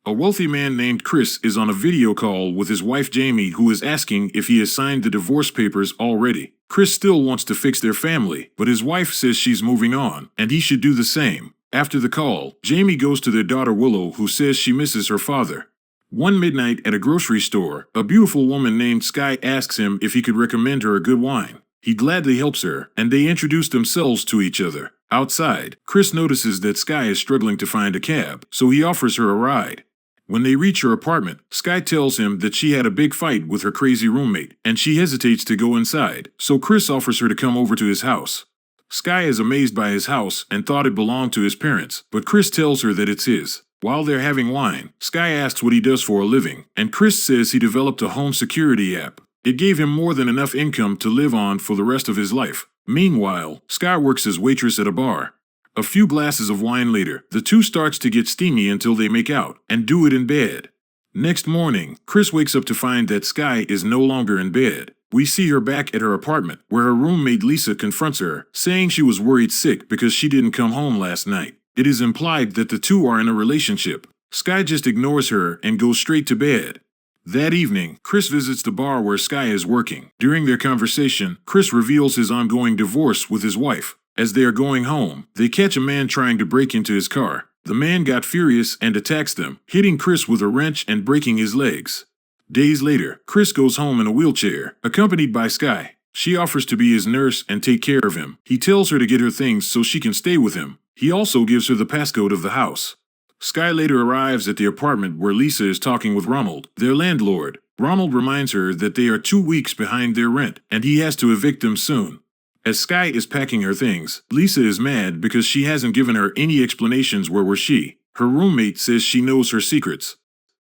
A wealthy man named Chris is on a video call with his wife Jamie, who is asking if he has signed the divorce papers already. Chris still wants to fix their family, but his wife says she's moving on, and he should do the same. After the call, Jamie goes to their daughter Willow, who says she misses her father. One midnight at a grocery store, a beautiful woman named Sky asks him if he could recommend her a good wine. He gladly helps her, and they introduce themselves to each other. Outside, Chris notices that Sky is struggling to find a cab, so he offers her a ride. When they reach her apartment, Sky tells him that she had a big fight with her crazy roommate, and she hesitates to go inside, so Chris offers her to come over to his house. Sky is amazed by his house and thought it belonged to his parents, but Chris tells her that it's his. While they're having wine, Sky asks what he does for a living, and Chris says he developed a home security app. It gave him more than enough income to live on for the rest of his life. Meanwhile, Sky works as waitress at a bar. A few glasses of wine later, the two starts to get steamy until they make out, and do it in bed. Next morning, Chris wakes up to find that Sky is no longer in bed. We see her back at her apartment, where her roommate Lisa confronts her, saying she was worried sick because she didn't come home last night. It is implied that the two are in a relationship. Sky just ignores her and goes straight to bed. That evening, Chris visits the bar where Sky is working. During their conversation, Chris reveals his ongoing divorce with his wife. As they are going home, they catch a man trying to break into his car. The man got furious and attacks them, hitting Chris with a wrench and breaking his legs. Days later, Chris goes home in a wheelchair, accompanied by Sky. She offers to be his nurse and take care of him. He tells her to get her things so she can stay with him. He also gives her the passcode of the house. Sky later arrives at the apartment where Lisa is talking with Ronald, their landlord. Ronald reminds her that they are 2 weeks behind their rent, and he has to evict them soon. As Sky is packing her things, Lisa is mad because she hasn't given her any explanations. Where was she? Her roommate says she knows her secrets.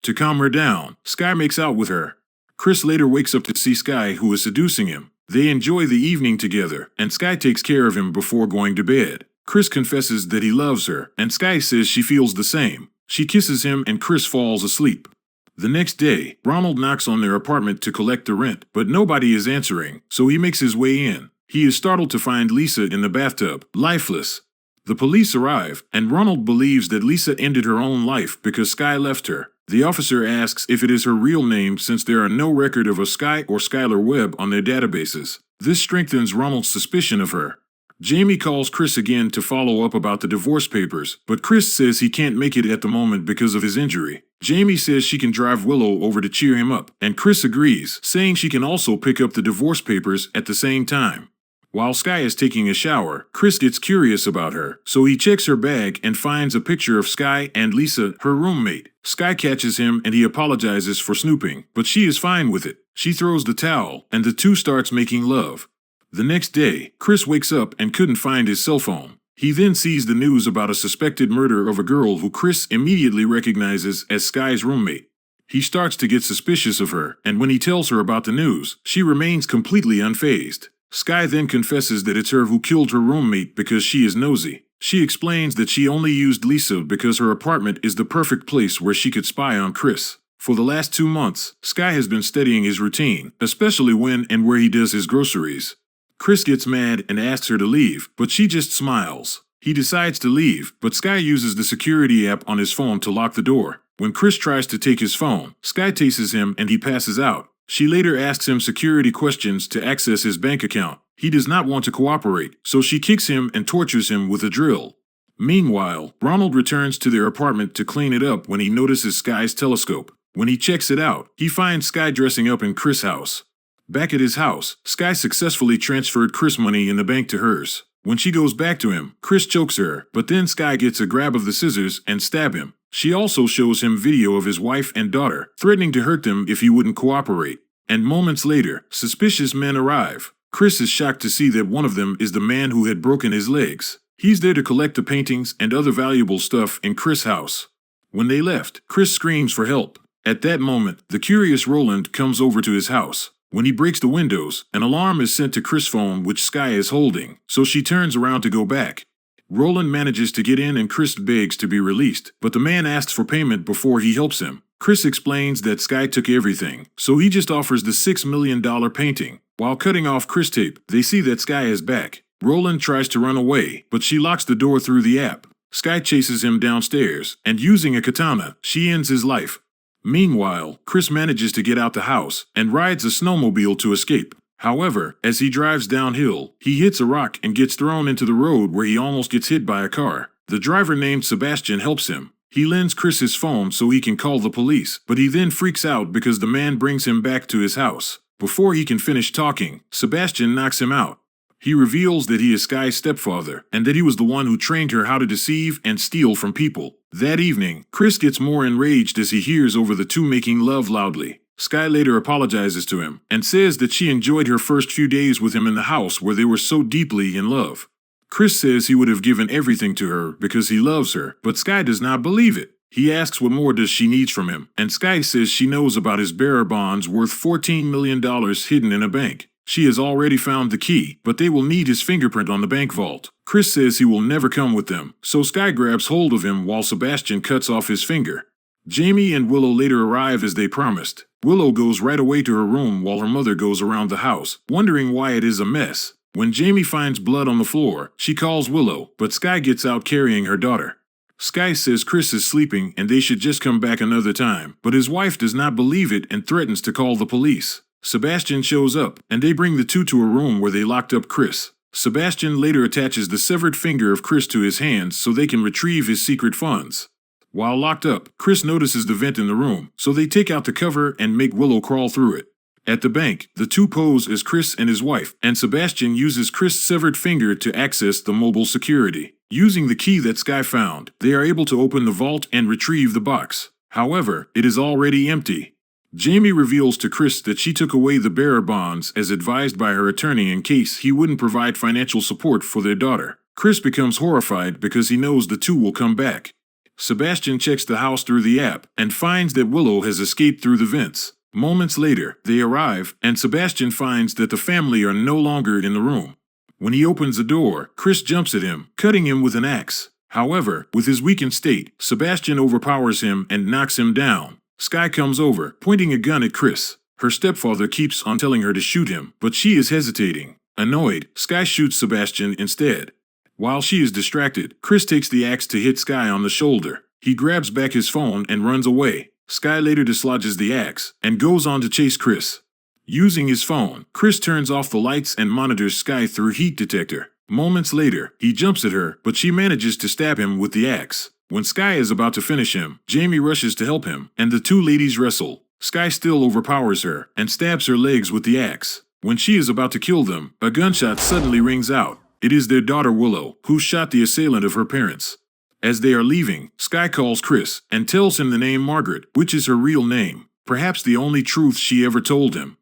To calm her down, Sky makes out with her. Chris later wakes up to see Sky, who is seducing him. They enjoy the evening together, and Sky takes care of him before going to bed. Chris confesses that he loves her, and Sky says she feels the same. She kisses him and Chris falls asleep. The next day, Ronald knocks on their apartment to collect the rent, but nobody is answering, so he makes his way in. He is startled to find Lisa in the bathtub, lifeless. The police arrive, and Ronald believes that Lisa ended her own life because Sky left her. The officer asks if it is her real name since there are no record of a Sky or Skylar Webb on their databases. This strengthens Ronald's suspicion of her. Jamie calls Chris again to follow up about the divorce papers, but Chris says he can't make it at the moment because of his injury. Jamie says she can drive Willow over to cheer him up, and Chris agrees, saying she can also pick up the divorce papers at the same time. While Sky is taking a shower, Chris gets curious about her, so he checks her bag and finds a picture of Sky and Lisa, her roommate. Sky catches him and he apologizes for snooping, but she is fine with it. She throws the towel, and the two starts making love. The next day, Chris wakes up and couldn't find his cell phone. He then sees the news about a suspected murder of a girl who Chris immediately recognizes as Sky's roommate. He starts to get suspicious of her, and when he tells her about the news, she remains completely unfazed. Sky then confesses that it's her who killed her roommate because she is nosy. She explains that she only used Lisa because her apartment is the perfect place where she could spy on Chris. For the last 2 months, Sky has been studying his routine, especially when and where he does his groceries. Chris gets mad and asks her to leave, but she just smiles. He decides to leave, but Sky uses the security app on his phone to lock the door. When Chris tries to take his phone, Sky tases him and he passes out. She later asks him security questions to access his bank account. He does not want to cooperate, so she kicks him and tortures him with a drill. Meanwhile, Ronald returns to their apartment to clean it up when he notices Sky's telescope. When he checks it out, he finds Sky dressing up in Chris' house. Back at his house, Sky successfully transferred Chris money in the bank to hers. When she goes back to him, Chris chokes her, but then Sky gets a grab of the scissors and stab him. She also shows him video of his wife and daughter, threatening to hurt them if he wouldn't cooperate. And moments later, suspicious men arrive. Chris is shocked to see that one of them is the man who had broken his legs. He's there to collect the paintings and other valuable stuff in Chris' house. When they left, Chris screams for help. At that moment, the curious Roland comes over to his house. When he breaks the windows, an alarm is sent to Chris' phone which Sky is holding, so she turns around to go back. Roland manages to get in and Chris begs to be released, but the man asks for payment before he helps him. Chris explains that Sky took everything, so he just offers the $6 million painting. While cutting off Chris tape, they see that Sky is back. Roland tries to run away, but she locks the door through the app. Sky chases him downstairs, and using a katana, she ends his life. Meanwhile, Chris manages to get out the house and rides a snowmobile to escape. However, as he drives downhill, he hits a rock and gets thrown into the road where he almost gets hit by a car. The driver named Sebastian helps him. He lends Chris his phone so he can call the police, but he then freaks out because the man brings him back to his house. Before he can finish talking, Sebastian knocks him out. He reveals that he is Sky's stepfather, and that he was the one who trained her how to deceive and steal from people. That evening, Chris gets more enraged as he hears over the two making love loudly. Sky later apologizes to him, and says that she enjoyed her first few days with him in the house where they were so deeply in love. Chris says he would have given everything to her because he loves her, but Sky does not believe it. He asks what more does she need from him, and Sky says she knows about his bearer bonds worth $14 million hidden in a bank. She has already found the key, but they will need his fingerprint on the bank vault. Chris says he will never come with them, so Sky grabs hold of him while Sebastian cuts off his finger. Jamie and Willow later arrive as they promised. Willow goes right away to her room while her mother goes around the house, wondering why it is a mess. When Jamie finds blood on the floor, she calls Willow, but Sky gets out carrying her daughter. Sky says Chris is sleeping and they should just come back another time, but his wife does not believe it and threatens to call the police. Sebastian shows up, and they bring the two to a room where they locked up Chris. Sebastian later attaches the severed finger of Chris to his hands so they can retrieve his secret funds. While locked up, Chris notices the vent in the room, so they take out the cover and make Willow crawl through it. At the bank, the two pose as Chris and his wife, and Sebastian uses Chris' severed finger to access the mobile security. Using the key that Sky found, they are able to open the vault and retrieve the box. However, it is already empty. Jamie reveals to Chris that she took away the bearer bonds as advised by her attorney in case he wouldn't provide financial support for their daughter. Chris becomes horrified because he knows the two will come back. Sebastian checks the house through the app and finds that Willow has escaped through the vents. Moments later, they arrive, and Sebastian finds that the family are no longer in the room. When he opens the door, Chris jumps at him, cutting him with an axe. However, with his weakened state, Sebastian overpowers him and knocks him down. Sky comes over, pointing a gun at Chris. Her stepfather keeps on telling her to shoot him, but she is hesitating. Annoyed, Sky shoots Sebastian instead. While she is distracted, Chris takes the axe to hit Sky on the shoulder. He grabs back his phone and runs away. Sky later dislodges the axe and goes on to chase Chris. Using his phone, Chris turns off the lights and monitors Sky through heat detector. Moments later, he jumps at her, but she manages to stab him with the axe. When Sky is about to finish him, Jamie rushes to help him, and the two ladies wrestle. Sky still overpowers her and stabs her legs with the axe. When she is about to kill them, a gunshot suddenly rings out. It is their daughter Willow, who shot the assailant of her parents. As they are leaving, Sky calls Chris and tells him the name Margaret, which is her real name, perhaps the only truth she ever told him.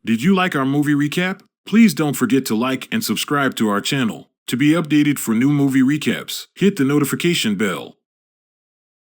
Did you like our movie recap? Please don't forget to like and subscribe to our channel. To be updated for new movie recaps, hit the notification bell.